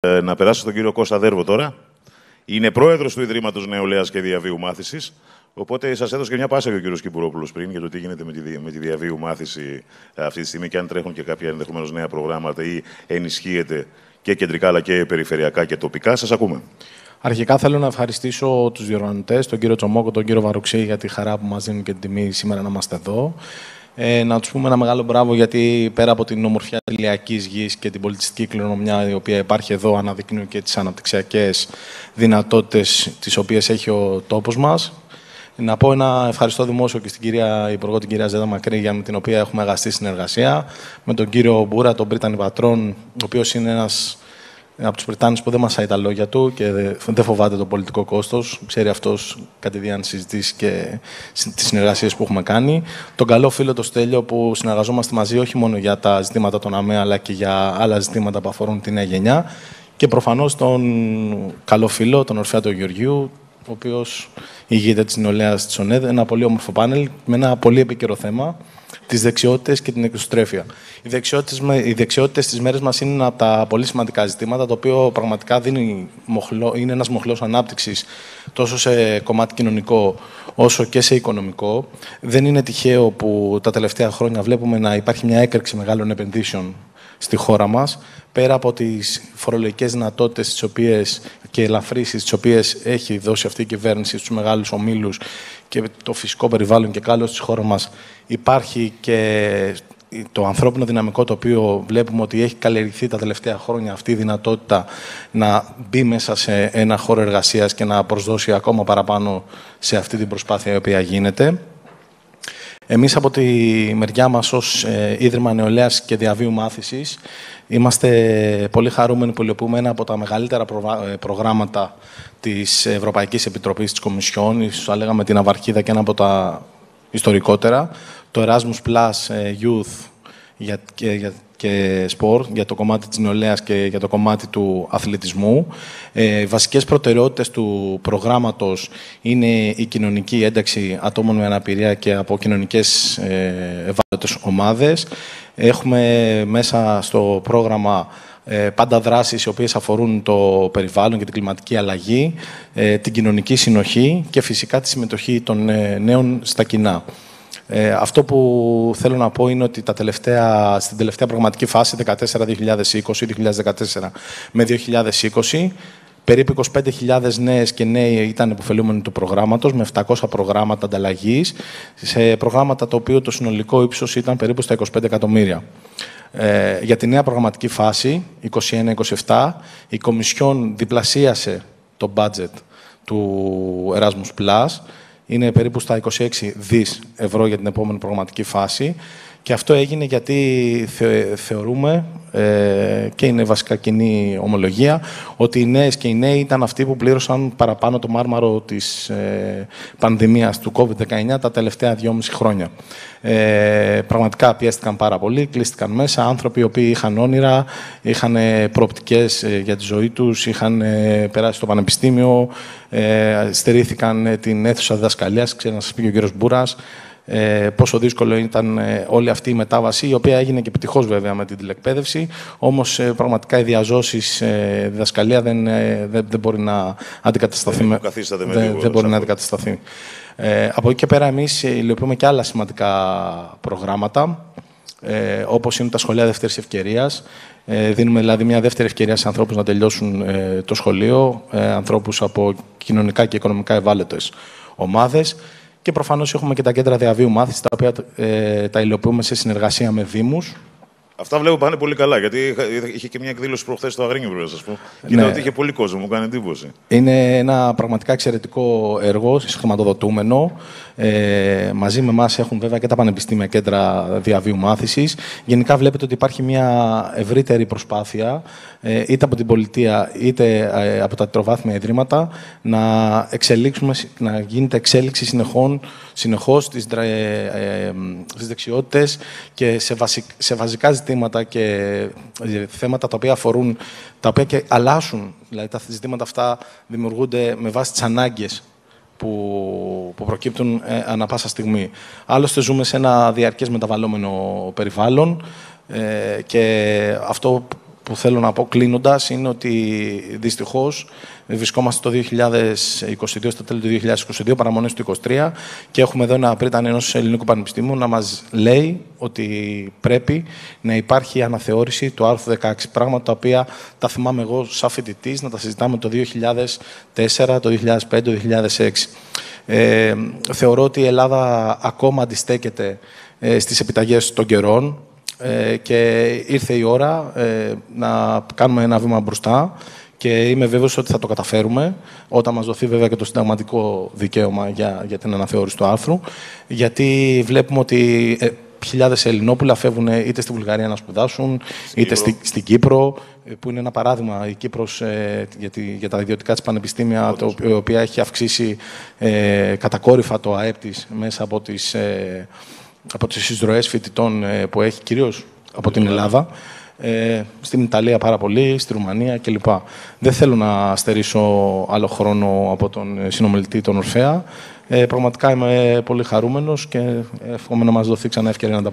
Να περάσω στον κύριο Κώστα Δέρβο τώρα. Είναι πρόεδρος του Ιδρύματος Νεολαίας και Διαβίου Μάθησης. Οπότε σας έδωσε και μια πάσα και ο κύριος Κυπουρόπουλος πριν για το τι γίνεται με τη διαβίου μάθηση αυτή τη στιγμή και αν τρέχουν και κάποια ενδεχομένως νέα προγράμματα ή ενισχύεται και κεντρικά αλλά και περιφερειακά και τοπικά. Σας ακούμε. Αρχικά θέλω να ευχαριστήσω τους διοργανωτές, τον κύριο Τσομόκο, τον κύριο Βαρουξή για τη χαρά που μας δίνουν και την τιμή σήμερα να είμαστε εδώ. Να τους πούμε ένα μεγάλο μπράβο, γιατί πέρα από την ομορφιά της ηλιακής γης και την πολιτιστική κληρονομιά η οποία υπάρχει εδώ, αναδεικνύει και τις αναπτυξιακές δυνατότητες τις οποίες έχει ο τόπος μας. Να πω ένα ευχαριστώ δημόσιο και στην κυρία Υπουργό, την κυρία Ζέτα Μακρύ, με την οποία έχουμε αγαστή συνεργασία. Με τον κύριο Μπούρα, τον Πρίτανη Πατρών, ο οποίος είναι ένας από τους Πριτάνες που δεν μασάει τα λόγια του και δεν φοβάται το πολιτικό κόστος. Ξέρει αυτός κατηδίαν συζητήσεις και τις συνεργασίες που έχουμε κάνει. Τον καλό φίλο τον Στέλιο, που συνεργαζόμαστε μαζί όχι μόνο για τα ζητήματα των ΑΜΕ, αλλά και για άλλα ζητήματα που αφορούν τη νέα γενιά. Και προφανώς τον καλό φίλο, τον Ορφέα Γεωργίου, ο οποίος ηγείται της νεολαίας της ΟΝΕΔ. Ένα πολύ όμορφο πάνελ με ένα πολύ επίκαιρο θέμα, τις δεξιότητες και την εξωστρέφεια. Οι δεξιότητες στις μέρες μας είναι ένα από τα πολύ σημαντικά ζητήματα, το οποίο πραγματικά είναι ένας μοχλός ανάπτυξης τόσο σε κομμάτι κοινωνικό όσο και σε οικονομικό. Δεν είναι τυχαίο που τα τελευταία χρόνια βλέπουμε να υπάρχει μια έκρηξη μεγάλων επενδύσεων στη χώρα μας, πέρα από τις φορολογικές δυνατότητες και ελαφρύσεις τις οποίες έχει δώσει αυτή η κυβέρνηση στους μεγάλους ομίλους και το φυσικό περιβάλλον και κάλος της χώρας μας, υπάρχει και το ανθρώπινο δυναμικό, το οποίο βλέπουμε ότι έχει καλλιεργηθεί τα τελευταία χρόνια αυτή η δυνατότητα να μπει μέσα σε ένα χώρο εργασίας και να προσδώσει ακόμα παραπάνω σε αυτή την προσπάθεια η οποία γίνεται. Εμείς από τη μεριά μας ως Ίδρυμα Νεολαίας και Διαβίου Μάθησης είμαστε πολύ χαρούμενοι που υλοποιούμε ένα από τα μεγαλύτερα προγράμματα της Ευρωπαϊκής Επιτροπής της Κομισιόν, ίσως θα λέγαμε την Αυαρχίδα και ένα από τα ιστορικότερα, το Erasmus Plus Youth και Sport, για το κομμάτι της νεολαίας και για το κομμάτι του αθλητισμού. Οι βασικές προτεραιότητες του προγράμματος είναι η κοινωνική ένταξη ατόμων με αναπηρία και από κοινωνικές ευάλωτες ομάδες. Έχουμε μέσα στο πρόγραμμα πάντα δράσεις οι οποίες αφορούν το περιβάλλον και την κλιματική αλλαγή, την κοινωνική συνοχή και φυσικά τη συμμετοχή των νέων στα κοινά. Αυτό που θέλω να πω είναι ότι στην τελευταία προγραμματική φάση 2014 με 2020, περίπου 25.000 νέες και νέοι ήταν υποφελούμενοι του προγράμματος, με 700 προγράμματα ανταλλαγής, σε προγράμματα το οποίο το συνολικό ύψος ήταν περίπου στα 25 εκατομμύρια. Για τη νέα προγραμματική φάση, 21-27, η Κομισιόν διπλασίασε το budget του Erasmus Plus. Είναι περίπου στα 26 δις ευρώ για την επόμενη προγραμματική φάση. Και αυτό έγινε γιατί θεωρούμε, και είναι βασικά κοινή ομολογία, ότι οι νέες και οι νέοι ήταν αυτοί που πλήρωσαν παραπάνω το μάρμαρο της πανδημίας του COVID-19 τα τελευταία 2,5 χρόνια. Πραγματικά πιέστηκαν πάρα πολύ, κλείστηκαν μέσα άνθρωποι οι οποίοι είχαν όνειρα, είχαν προοπτικές για τη ζωή τους, είχαν περάσει στο πανεπιστήμιο, στερήθηκαν την αίθουσα διδασκαλίας. Ξέρω να σας πει και ο κύριος Μπούρας πόσο δύσκολο ήταν όλη αυτή η μετάβαση, η οποία έγινε και επιτυχώς βέβαια με την τηλεκπαίδευση. Όμως πραγματικά οι διαζώσεις διδασκαλία δεν μπορεί να αντικατασταθεί. Δεν μπορεί να αντικατασταθεί. Από εκεί και πέρα εμείς υλοποιούμε και άλλα σημαντικά προγράμματα, όπως είναι τα σχολεία δεύτερης ευκαιρίας. Δίνουμε δηλαδή μια δεύτερη ευκαιρία σε ανθρώπους να τελειώσουν το σχολείο, ανθρώπους από κοινωνικά και οικονομικά ευάλωτες ομάδες. Και προφανώς έχουμε και τα κέντρα διαβίου μάθησης, τα οποία τα υλοποιούμε σε συνεργασία με δήμους. Αυτά βλέπω πάνε πολύ καλά, γιατί είχε και μια εκδήλωση προχθές στο Αγρίνιο, πρέπει να σας πω. Και είδα ότι είχε πολύ κόσμο, μου κάνει εντύπωση. Είναι ένα πραγματικά εξαιρετικό έργο, συγχρηματοδοτούμενο. Μαζί με εμάς έχουν βέβαια και τα πανεπιστήμια κέντρα διαβίου μάθησης. Γενικά βλέπετε ότι υπάρχει μια ευρύτερη προσπάθεια, είτε από την πολιτεία είτε από τα τριτοβάθμια ιδρύματα, να γίνεται εξέλιξη συνεχώς στις δεξιότητες και σε βασικά ζητήματα και θέματα τα οποία αφορούν, τα οποία και αλλάσουν. Δηλαδή τα ζητήματα αυτά δημιουργούνται με βάση τις ανάγκες που προκύπτουν ανά πάσα στιγμή. Άλλωστε ζούμε σε ένα διαρκές μεταβαλλόμενο περιβάλλον και αυτό που θέλω να πω κλείνοντας είναι ότι δυστυχώς βρισκόμαστε το 2022, στο τέλος του 2022, παραμονές του 2023, και έχουμε εδώ ένα πρίτανη ενός ελληνικού πανεπιστήμιου να μας λέει ότι πρέπει να υπάρχει αναθεώρηση του άρθρου 16. Πράγματα τα οποία τα θυμάμαι εγώ σαν φοιτητής να τα συζητάμε το 2004, το 2005, το 2006. Θεωρώ ότι η Ελλάδα ακόμα αντιστέκεται στις επιταγές των καιρών και ήρθε η ώρα να κάνουμε ένα βήμα μπροστά και είμαι βέβαιος ότι θα το καταφέρουμε όταν μας δοθεί βέβαια και το συνταγματικό δικαίωμα για την αναθεώρηση του άρθρου, γιατί βλέπουμε ότι χιλιάδες Ελληνόπουλα φεύγουν είτε στη Βουλγαρία να σπουδάσουν, είτε στην Κύπρο, που είναι ένα παράδειγμα η Κύπρος για τα ιδιωτικά της πανεπιστήμια, η οποία έχει αυξήσει κατακόρυφα το ΑΕΠ της μέσα από τις εισρωές φοιτητών που έχει, κυρίως από την Ελλάδα. Στην Ιταλία πάρα πολύ, στη Ρουμανία κλπ. Δεν θέλω να στερήσω άλλο χρόνο από τον συνομιλητή, τον Ορφέα. Πραγματικά είμαι πολύ χαρούμενος και εύχομαι να μας δοθεί ξανά ευκαιρία να τα